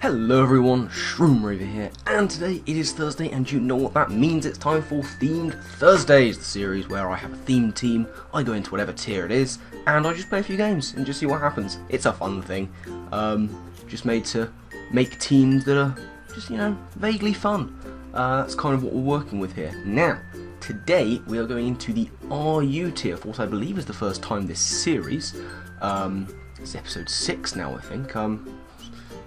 Hello everyone, Shroomraver here, and today it is Thursday, and you know what that means. It's time for Themed Thursdays, the series where I have a themed team, I go into whatever tier it is, and I just play a few games and just see what happens. It's a fun thing, just made to make teams that are just, vaguely fun. That's kind of what we're working with here. Now, today we are going into the RU tier for what I believe is the first time this series. It's episode 6 now, I think.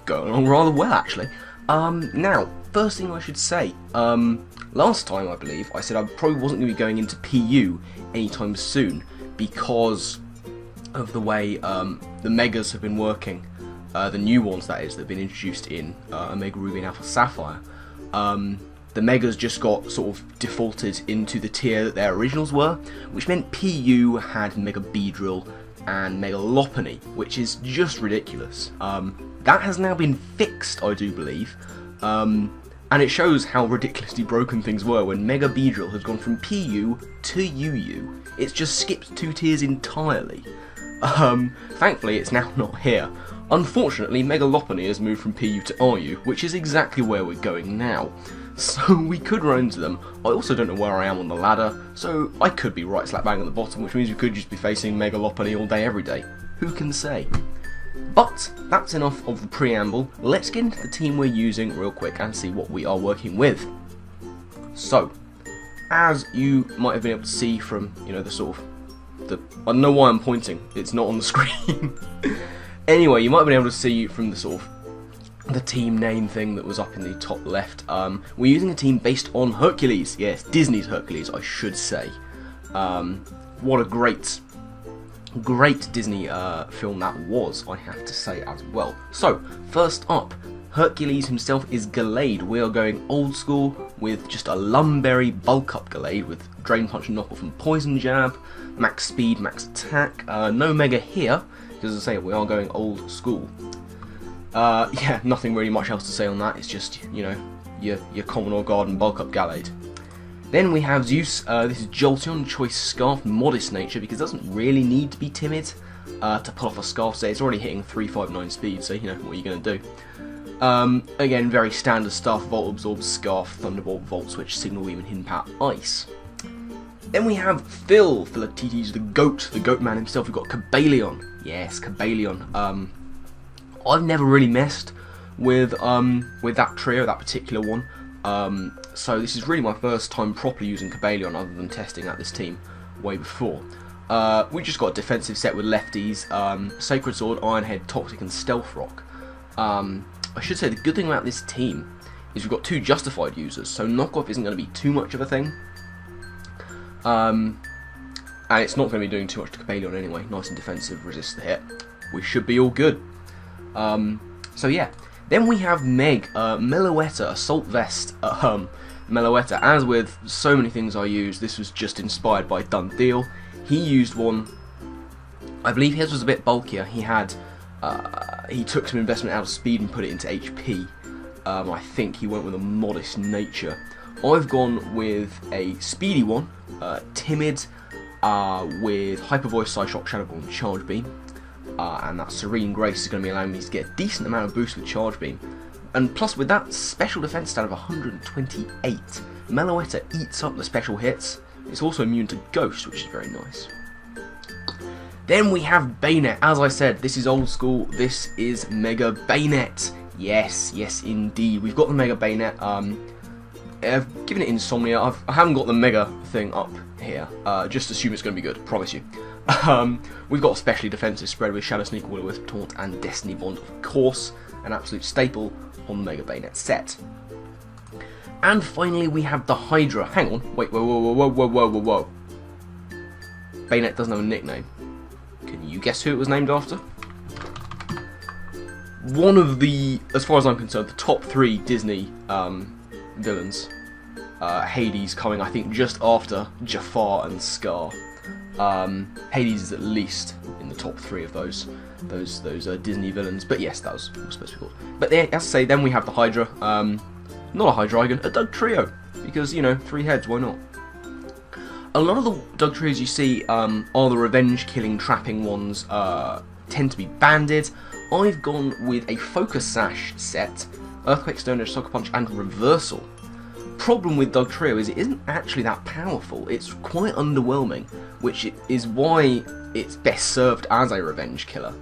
Going along rather well, actually. Now, first thing I should say, last time I believe I said I probably wasn't going to be going into PU anytime soon because of the way the Megas have been working, the new ones that is, that have been introduced in Omega Ruby and Alpha Sapphire. The Megas just got sort of defaulted into the tier that their originals were, which meant PU had Mega Beedrill and Mega Lopunny, which is just ridiculous. That has now been fixed, I do believe, and it shows how ridiculously broken things were when Mega Beedrill has gone from PU to UU. It's just skipped 2 tiers entirely. Thankfully, it's now not here. Unfortunately, Mega Lopunny has moved from PU to RU, which is exactly where we're going now. So we could run into them. I also don't know where I am on the ladder, so I could be right slap bang at the bottom, which means we could just be facing Mega Lopunny all day every day. Who can say? But that's enough of the preamble. Let's get into the team we're using real quick and see what we are working with. So, as you might have been able to see from, the sort of, I don't know why I'm pointing, it's not on the screen. Anyway, you might have been able to see from the sort of the team name thing that was up in the top left. We're using a team based on Hercules. Yes, Disney's Hercules, I should say. What a great Disney film that was, I have to say as well. So, first up, Hercules himself is Gallade. We are going old school with just a Lumberry bulk up Gallade with Drain Punch and Knock Off and Poison Jab, max speed, max attack. No Mega here, because as I say, we are going old school. Yeah, nothing really much else to say on that. It's just, your Commodore Garden bulk up Gallade. Then we have Zeus. This is Jolteon, Choice Scarf, Modest Nature, because it doesn't really need to be timid to pull off a Scarf. So it's already hitting 359 speed, so what are you going to do? Again, very standard stuff: Volt Absorb, Scarf, Thunderbolt, Volt Switch, Signal Beam, and Hidden Power Ice. Then we have Phil. Philatites, the goat man himself. We've got Cobalion. Yes, Cobalion. I've never really messed with that trio, that particular one. So this is really my first time properly using Cobalion other than testing out this team way before. We just got a defensive set with lefties, Sacred Sword, Iron Head, Toxic and Stealth Rock. I should say the good thing about this team is we've got 2 Justified users, so knockoff isn't going to be too much of a thing. And it's not going to be doing too much to Cobalion anyway. Nice and defensive, resist the hit. We should be all good. So yeah. Then we have Meloetta, Assault Vest. Meloetta, as with so many things I use, this was just inspired by Done Deal. He used one, I believe his was a bit bulkier. He took some investment out of speed and put it into HP. I think he went with a Modest Nature. I've gone with a speedy one, Timid, with Hyper Voice, Side Shock, Shadow Ball, and Charge Beam. And that Serene Grace is going to be allowing me to get a decent amount of boost with Charge Beam. And plus with that special defense stat of 128, Meloetta eats up the special hits. It's also immune to Ghost, which is very nice. Then we have Banette. As I said, this is old school. This is Mega-Banette. Yes, indeed. We've got the Mega-Banette. I've given it Insomnia. I haven't got the Mega thing up here. Just assume it's going to be good, promise you. We've got a specially defensive spread with Shadow Sneak, Will-O-Wisp, Taunt, and Destiny Bond, of course. An absolute staple on the Mega-Banette set. And finally, we have the Hydra. Hang on. Wait, whoa. Banette doesn't have a nickname. Can you guess who it was named after? One of the, as far as I'm concerned, the top 3 Disney villains. Hades coming, I think, just after Jafar and Scar. Hades is at least in the top 3 of those Disney villains. But yes, that was supposed to be called. But as I say, then we have the Hydra. Not a Hydreigon, a Doug Trio. Because, 3 heads, why not? A lot of the Doug Trios you see are the revenge killing, trapping ones, tend to be banded. I've gone with a Focus Sash set, Earthquake, Stone Edge, Sucker Punch, and Reversal. Problem with Dog Trio is it isn't actually that powerful. It's quite underwhelming, which is why it's best served as a revenge killer.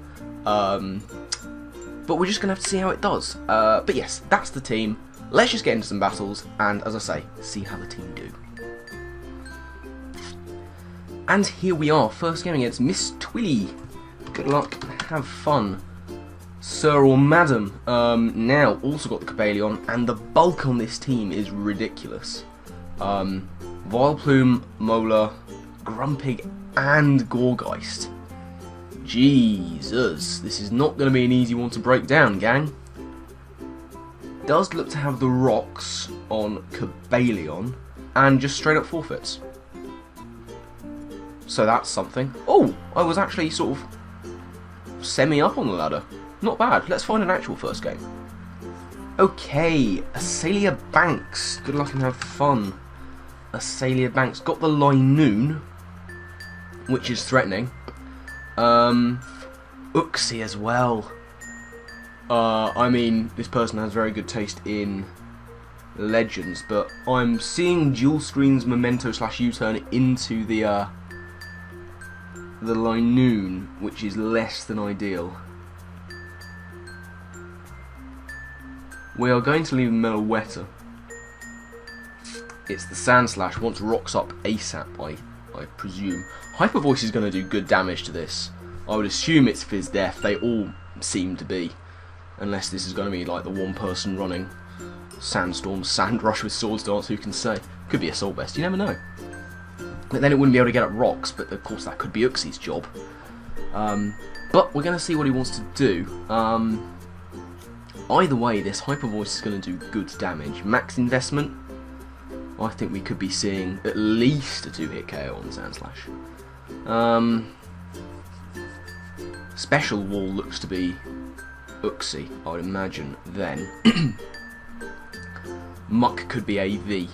But we're just going to have to see how it does. But yes, that's the team. Let's just get into some battles, and as I say, see how the team do. And here we are, first game against Miss Twilly. Good luck, have fun. Sir or Madam, now also got the Cobalion, and the bulk on this team is ridiculous. Vileplume, Mola, Grumpig, and Gorgeist. Jesus, this is not going to be an easy one to break down, gang. Does look to have the rocks on Cobalion, and just straight up forfeits. So that's something. Oh, I was actually sort of semi-up on the ladder. Not bad. Let's find an actual first game. Okay, Azalea Banks. Good luck and have fun. Azalea Banks. Got the Linoon, which is threatening. Uxie as well. I mean, this person has very good taste in Legends, but I'm seeing Dual Screen's Memento / U-turn into the Linoon, which is less than ideal. We are going to leave Meloetta. It's the Sand Slash, wants rocks up ASAP, I presume. Hyper Voice is going to do good damage to this. I would assume it's Fizz Death, they all seem to be. Unless this is going to be like the one person running Sandstorm, Sand Rush with Swords Dance, who can say? Could be Assault Vest, you never know. But then it wouldn't be able to get up rocks, but of course that could be Uxie's job. But we're going to see what he wants to do. Either way, this Hyper Voice is going to do good damage. Max investment, I think we could be seeing at least a 2-hit KO on the Sand Slash. Special Wall looks to be Uxie, I would imagine, then. Muck could be AV.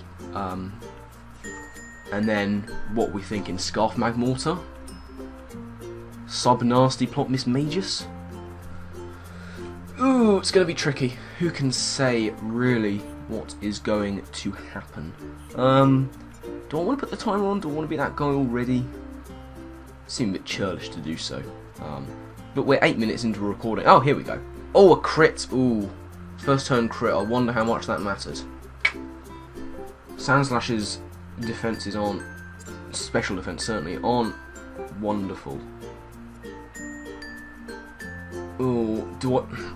And then, what we thinking? Scarf Magmortar? Sub Nasty Plot Miss Magus? Ooh, it's going to be tricky. Who can say, really, what is going to happen? Do I want to put the timer on? Do I want to be that guy already? Seems a bit churlish to do so. But we're 8 minutes into recording. Oh, here we go. Oh, a crit. Ooh. First turn crit. I wonder how much that matters. Sand Slash's defences aren't... Special defence, certainly, aren't wonderful. Ooh,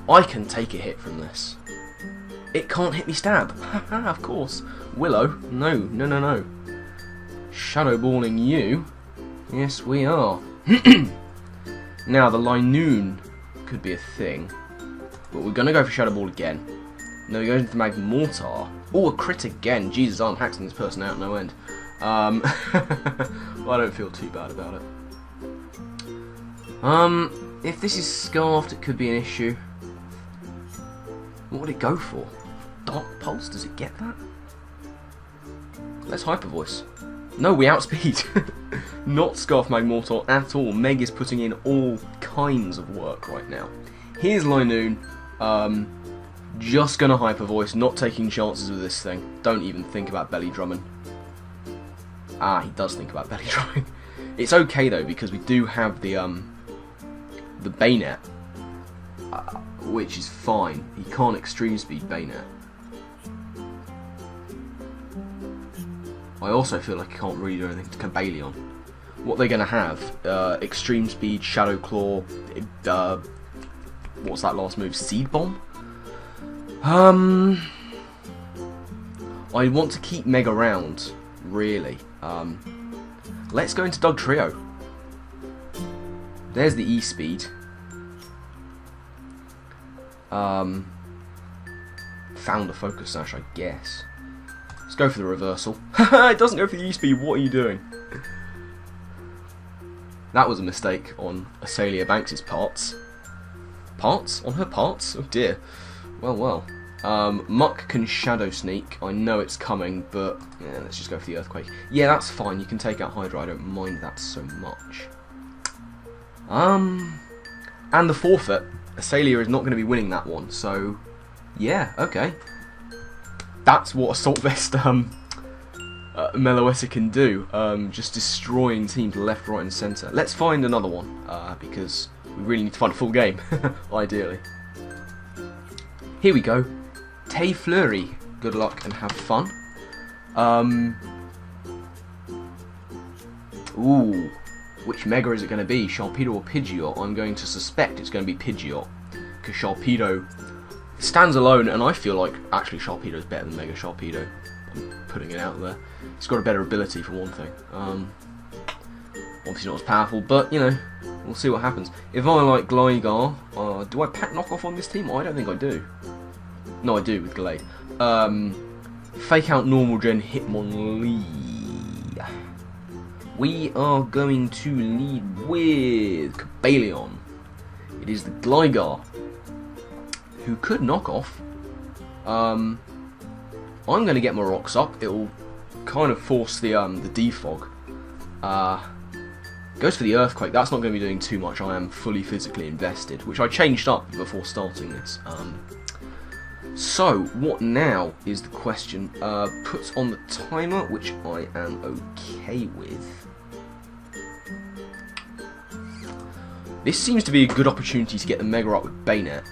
I can take a hit from this. It can't hit me stab. Haha, of course. Willow? No. Shadow Balling you? Yes, we are. Now, the Linoon could be a thing. But we're going to go for Shadow Ball again. No, we go into the Magmortar. Oh, a crit again. Jesus, I'm hacking this person out no end. Well, I don't feel too bad about it. If this is Scarfed, it could be an issue. What would it go for? Dark Pulse? Does it get that? Let's Hyper Voice. No, we outspeed. Not Scarf Magmortar at all. Meg is putting in all kinds of work right now. Here's Linoon. Just gonna Hyper Voice, not taking chances with this thing. Don't even think about belly drumming. Ah, he does think about belly drumming. It's okay though, because we do have the Bayonet, which is fine. He can't extreme speed Bayonet. I also feel like he can't really do anything to Cobalion. What they're going to have, extreme speed, Shadow Claw, what's that last move, Seed Bomb? I want to keep Meg around, really. Let's go into Dog Trio. There's the E-Speed. Found a Focus Sash, I guess. Let's go for the reversal. It doesn't go for the E-Speed, what are you doing? That was a mistake on Azalea Banks' parts. Parts? On her parts? Oh dear. Well. Muck can Shadow Sneak. I know it's coming, but yeah, let's just go for the Earthquake. Yeah, that's fine. You can take out Hydra. I don't mind that so much. And the forfeit. Asalia is not going to be winning that one, so yeah, okay. That's what Assault Vest Mega-Banette can do, just destroying teams left, right and centre. Let's find another one, because we really need to find a full game, ideally. Here we go. Tay Fleury. Good luck and have fun. Ooh. Which Mega is it going to be? Sharpedo or Pidgeot? I'm going to suspect it's going to be Pidgeot. Because Sharpedo stands alone, and I feel like actually Sharpedo is better than Mega Sharpedo. I'm putting it out there. It's got a better ability for one thing. Obviously not as powerful, but you know, we'll see what happens. If I like Gligar, do I pack knockoff on this team? I don't think I do. No, I do with Glade. Fake out normal gen Hitmonlee. We are going to lead with Cobalion. It is the Gligar, who could knock off. I'm going to get my rocks up. It will kind of force the defog. Goes for the Earthquake. That's not going to be doing too much. I am fully physically invested, which I changed up before starting this. So, what now is the question. Puts on the timer, which I am okay with. This seems to be a good opportunity to get the Mega up with Banette.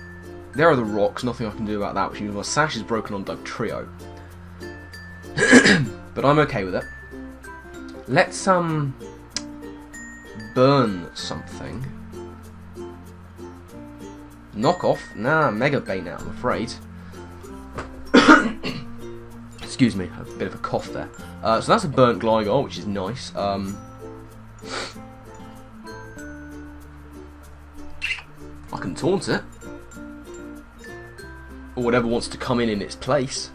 There are the rocks, nothing I can do about that, which means my sash is broken on Dugtrio. But I'm okay with it. Let's burn something. Knock off? Nah, Mega-Banette, I'm afraid. Excuse me, a bit of a cough there. So that's a burnt Gligar, which is nice. I can taunt it. Or whatever wants to come in its place.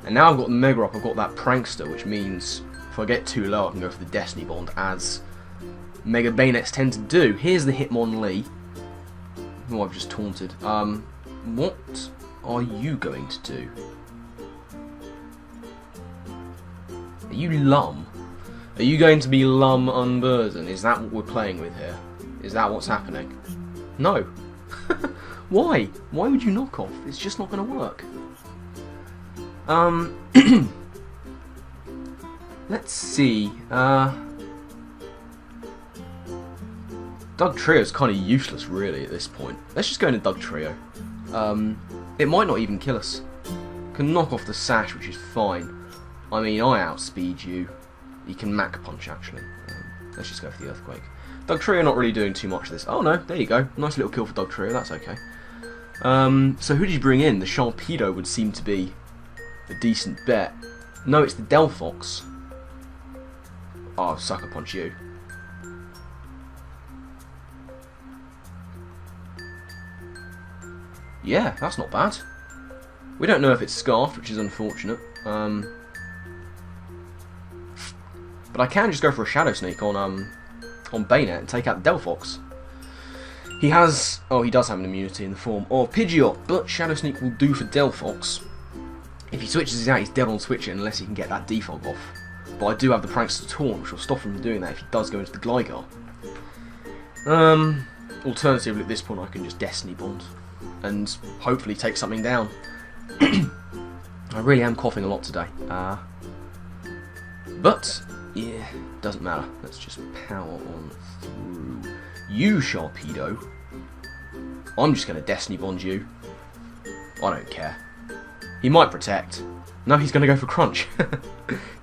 And now I've got the Mega up, I've got that Prankster, which means if I get too low I can go for the Destiny Bond, as Mega-Banettes tend to do. Here's the Hitmonlee, who I've just taunted. What are you going to do? Are you Lum? Are you going to be Lum Unburden? Is that what we're playing with here? Is that what's happening? No. Why? Why would you knock off? It's just not going to work. Let's see. Dugtrio is kind of useless, really, at this point. Let's just go into Dugtrio. It might not even kill us. Can knock off the sash, which is fine. I mean, I outspeed you. You can Mach Punch, actually. Let's just go for the Earthquake. Dugtrio not really doing too much of this. Oh no, there you go. Nice little kill for Dugtrio, that's okay. So who did you bring in? The Sharpedo would seem to be a decent bet. No, it's the Delphox. Oh, Sucker Punch you. Yeah, that's not bad. We don't know if it's Scarfed, which is unfortunate. But I can just go for a Shadow Sneak on Banette and take out the Delphox. He has... oh, he does have an immunity in the form of Pidgeot, but Shadow Sneak will do for Delphox. If he switches it out, he's dead on switching unless he can get that defog off. But I do have the Prankster Taunt, which will stop him from doing that if he does go into the Gligar. Alternatively, at this point, I can just Destiny Bond and hopefully take something down. I really am coughing a lot today. But, yeah, doesn't matter. Let's just power on through. You, Sharpedo. I'm just going to Destiny Bond you. I don't care. He might protect. No, he's going to go for Crunch.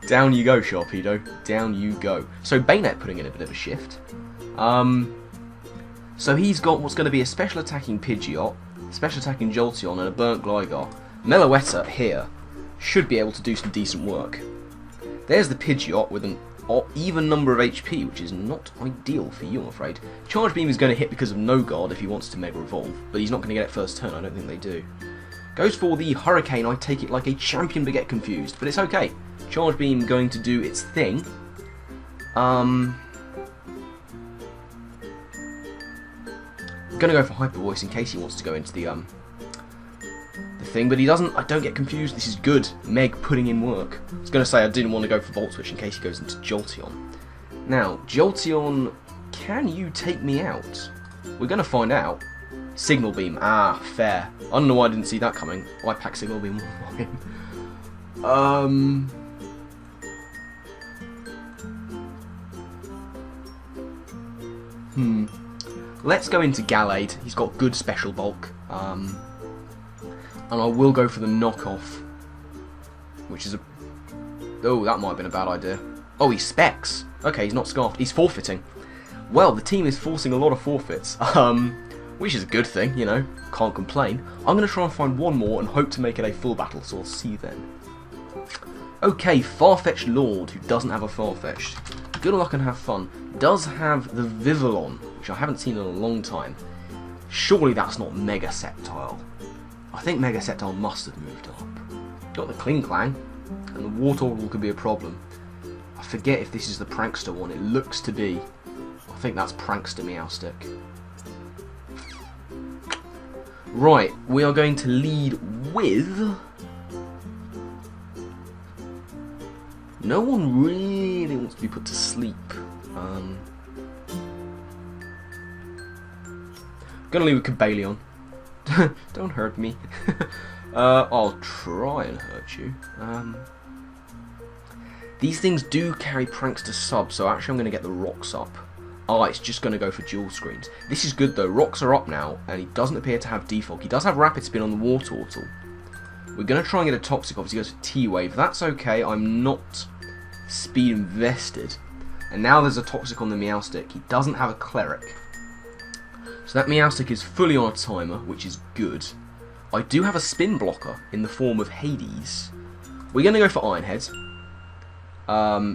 Down you go, Sharpedo. Down you go. So Banette putting in a bit of a shift. So he's got what's going to be a special attacking Pidgeot, special attacking Jolteon, and a burnt Gligar. Mega-Banette here should be able to do some decent work. There's the Pidgeot with an even number of HP, which is not ideal for you, I'm afraid. Charge Beam is going to hit because of no guard if he wants to Mega Evolve, but he's not going to get it first turn, I don't think they do. Goes for the Hurricane, I take it like a champion but get confused, but it's okay. Charge Beam going to do its thing. I'm going to go for Hyper Voice in case he wants to go into the thing, but he doesn't. I don't get confused. This is good. Meg putting in work. I was going to say I didn't want to go for Volt Switch in case he goes into Jolteon. Now, Jolteon, can you take me out? We're going to find out. Signal beam. Ah, fair. I don't know why I didn't see that coming. I pack signal beam on Let's go into Gallade. He's got good special bulk. And I will go for the knockoff. Which is a... Oh, that might have been a bad idea. Oh, he specs. Okay, he's not scarfed. He's forfeiting. Well, the team is forcing a lot of forfeits. Which is a good thing, you know. Can't complain. I'm going to try and find one more and hope to make it a full battle, so I'll see you then. Okay, Farfetch'd Lord, who doesn't have a Farfetch'd. Good luck and have fun. Does have the Vivillon, which I haven't seen in a long time. Surely that's not Mega Sceptile. I think Mega Sceptile must have moved up. Got the Kling Clang, and the Wartortle could be a problem. I forget if this is the Prankster one. It looks to be. I think that's Prankster Meowstick. Right, we are going to lead with... No one really wants to be put to sleep. Gonna leave with Cobalion. Don't hurt me. I'll try and hurt you. These things do carry Prankster sub, so actually I'm going to get the rocks up. Oh, it's just going to go for dual screens. This is good though. Rocks are up now, and he doesn't appear to have defog. He does have Rapid Spin on the Wartortle. We're going to try and get a Toxic off as he goes for T-Wave. That's okay. I'm not speed invested. And now there's a Toxic on the Meowstick. He doesn't have a Cleric. So that Meowstick is fully on a timer, which is good. I do have a Spin Blocker in the form of Hades. We're going to go for Iron Head.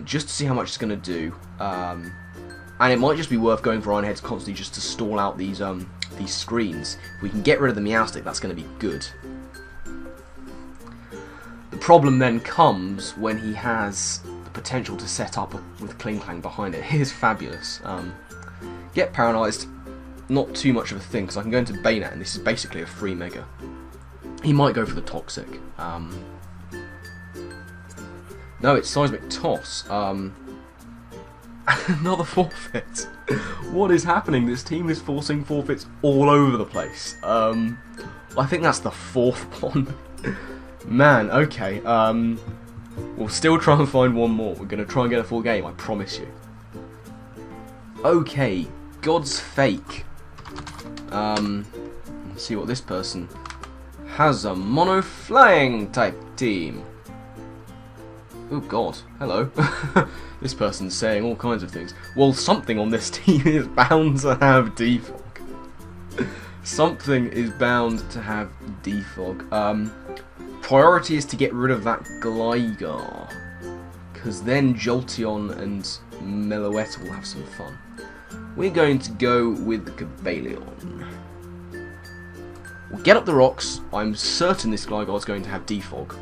Just to see how much it's going to do. And it might just be worth going for Iron Heads constantly just to stall out these screens. If we can get rid of the Meowstick, that's going to be good. The problem then comes when he has the potential to set up with Kling Clang behind it. Here's fabulous. Get paralysed, not too much of a thing, because I can go into Banette, and this is basically a free Mega. He might go for the Toxic. No, it's Seismic Toss. Another forfeit. What is happening? This team is forcing forfeits all over the place. I think that's the fourth one. Man, okay. We'll still try and find one more. We're going to try and get a full game, I promise you. Okay, God's Fake. Let's see what this person has. A mono flying type team. Oh god, hello. This person's saying all kinds of things. Well, something on this team is bound to have defog. Something is bound to have defog. Priority is to get rid of that Gligar, because then Jolteon and Meloetta will have some fun. We're going to go with the Cobalion. We'll get up the rocks. I'm certain this Gligar is going to have defog.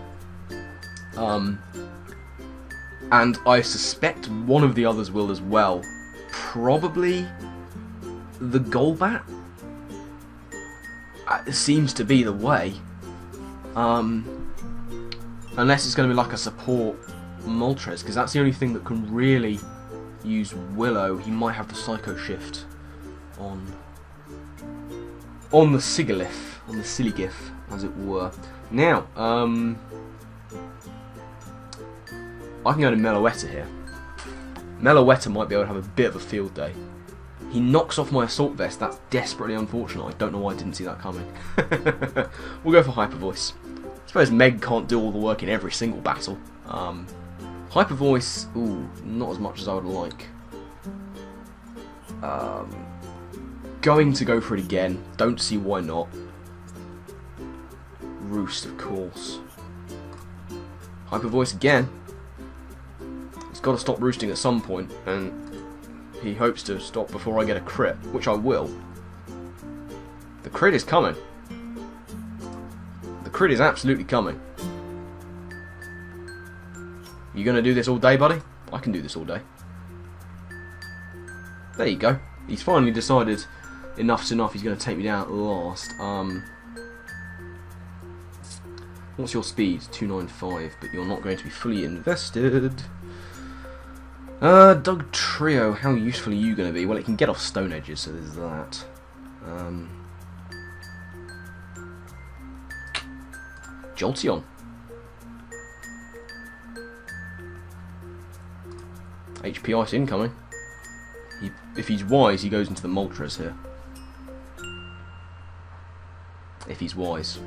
And I suspect one of the others will as well. Probably the Golbat? It seems to be the way. Unless it's going to be like a support Moltres, because that's the only thing that can really use Willow. He might have the Psycho Shift on the Sigilyph, on the Siligif, as it were. Now, I can go to Meloetta here. Meloetta might be able to have a bit of a field day. He knocks off my Assault Vest. That's desperately unfortunate. I don't know why I didn't see that coming. We'll go for Hyper Voice. I suppose Meg can't do all the work in every single battle. Hyper Voice, ooh, not as much as I would like. Going to go for it again. Don't see why not. Roost, of course. Hyper Voice again. He's got to stop roosting at some point, and he hopes to stop before I get a crit, which I will. The crit is coming. The crit is absolutely coming. You gonna do this all day, buddy? I can do this all day. There you go. He's finally decided enough's enough. He's gonna take me down at last. What's your speed? 295, but you're not going to be fully invested. Doug Trio, how useful are you going to be? Well, it can get off Stone Edges, so there's that. Jolteon. HP Ice incoming. If he's wise, he goes into the Moltres here. If he's wise.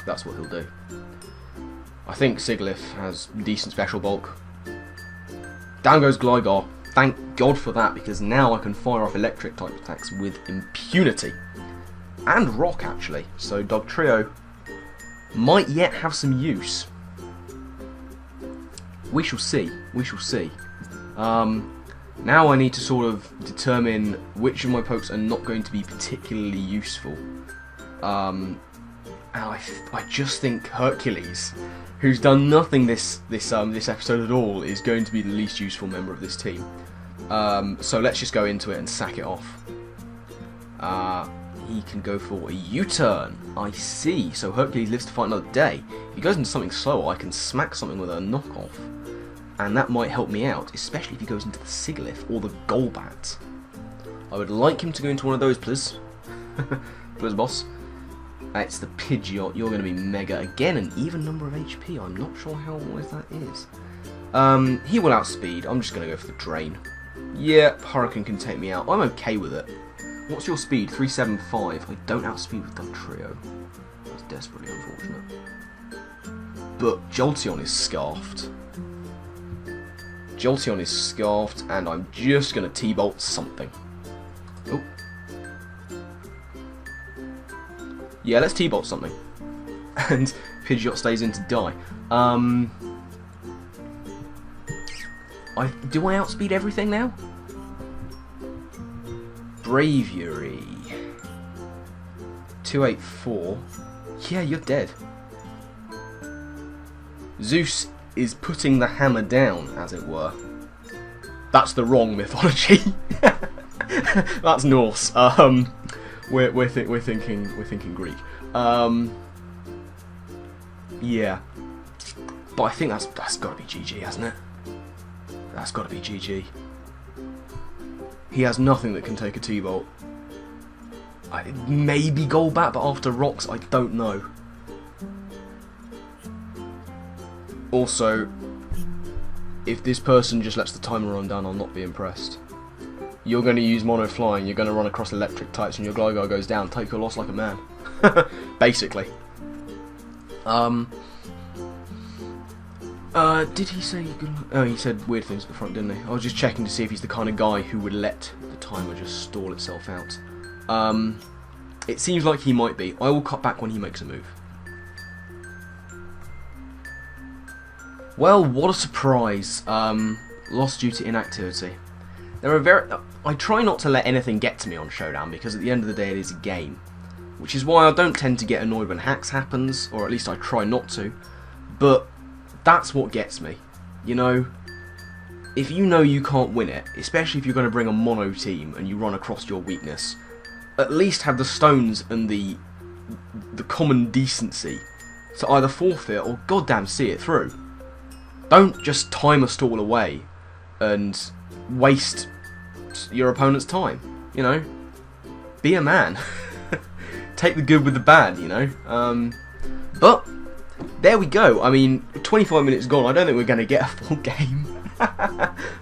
That's what he'll do. I think Sigilyph has decent special bulk. Down goes Gligar. Thank God for that, because now I can fire off electric type attacks with impunity. And rock, actually. So Dugtrio might yet have some use. We shall see. We shall see. Now I need to sort of determine which of my pokes are not going to be particularly useful. And I just think Hercules, who's done nothing this episode at all, is going to be the least useful member of this team. So let's just go into it and sack it off. He can go for a U-turn. I see. So Hercules lives to fight another day. If he goes into something slower, I can smack something with a knockoff. And that might help me out, especially if he goes into the Sigilyph or the Golbat. I would like him to go into one of those, please. Please, boss. It's the Pidgeot. You're going to be Mega. Again, an even number of HP. I'm not sure how wise that is. He will outspeed. I'm just going to go for the Drain. Yeah, Hurricane can take me out. I'm okay with it. What's your speed? 375. I don't outspeed with Dugtrio. That's desperately unfortunate. But Jolteon is scarfed. Jolteon is scarfed, and I'm just going to T-Bolt something. Oh. Yeah, let's T-Bolt something. And Pidgeot stays in to die. Do I outspeed everything now? Braviary. 284. Yeah, you're dead. Zeus is putting the hammer down, as it were. That's the wrong mythology. That's Norse. We're thinking Greek. Yeah, but I think that's got to be GG, hasn't it? That's got to be GG. He has nothing that can take a T-Bolt. Maybe Golbat, but after rocks, I don't know. Also, if this person just lets the timer run down, I'll not be impressed. You're going to use Mono Flying, you're going to run across electric types, and your Gligar goes down. Take your loss like a man. Basically. Did he say good luck? Oh, he said weird things at the front, didn't he? I was just checking to see if he's the kind of guy who would let the timer just stall itself out. It seems like he might be. I will cut back when he makes a move. Well, what a surprise. Lost due to inactivity. I try not to let anything get to me on Showdown, because at the end of the day it is a game. Which is why I don't tend to get annoyed when hacks happens, or at least I try not to. But that's what gets me. You know, if you know you can't win it, especially if you're going to bring a mono team and you run across your weakness, at least have the stones and the common decency to either forfeit or goddamn see it through. Don't just timer stall away and waste your opponent's time, you know. Be a man. Take the good with the bad, you know. But there we go. I mean, 25 minutes gone. I don't think we're going to get a full game.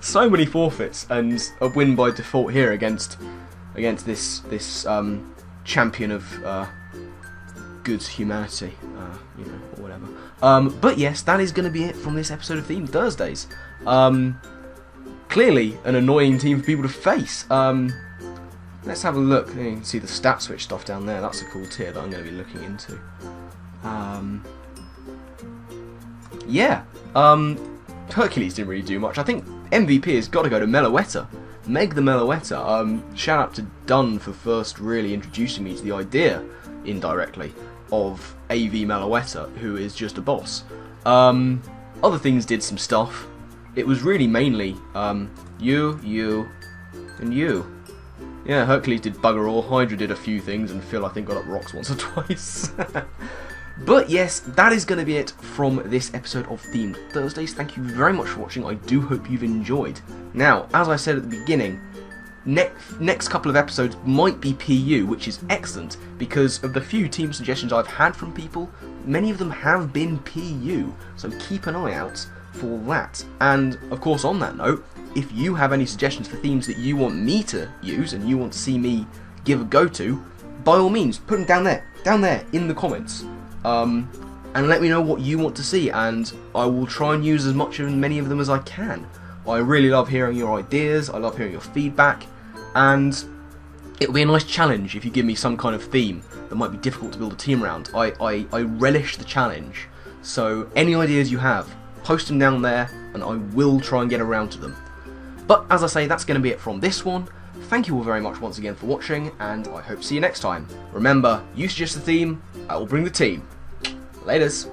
So many forfeits and a win by default here against this champion of good humanity, you know, or whatever. But yes, that is going to be it from this episode of Themed Thursdays. Clearly an annoying team for people to face. Let's have a look. You can see the stat switch stuff down there. That's a cool tier that I'm going to be looking into. Yeah. Hercules didn't really do much. I think MVP has got to go to Meloetta. Meg the Meloetta. Shout out to Dunn for first really introducing me to the idea, indirectly, of AV Meloetta, who is just a boss. Other things did some stuff. It was really mainly you, and you. Yeah, Hercules did bugger all, Hydra did a few things, and Phil I think got up rocks once or twice. But yes, that is going to be it from this episode of Themed Thursdays. Thank you very much for watching. I do hope you've enjoyed. Now, as I said at the beginning, next couple of episodes might be PU, which is excellent, because of the few team suggestions I've had from people, many of them have been PU, so keep an eye out for that. And of course, on that note, if you have any suggestions for themes that you want me to use and you want to see me give a go to, by all means, put them down there in the comments, and let me know what you want to see, and I will try and use as many of them as I can. I really love hearing your ideas, I love hearing your feedback, and it'll be a nice challenge if you give me some kind of theme that might be difficult to build a team around. I relish the challenge, so any ideas you have, post them down there and I will try and get around to them. But as I say, that's going to be it from this one. Thank you all very much once again for watching, and I hope to see you next time. Remember, you suggest the theme, I will bring the team. Laters.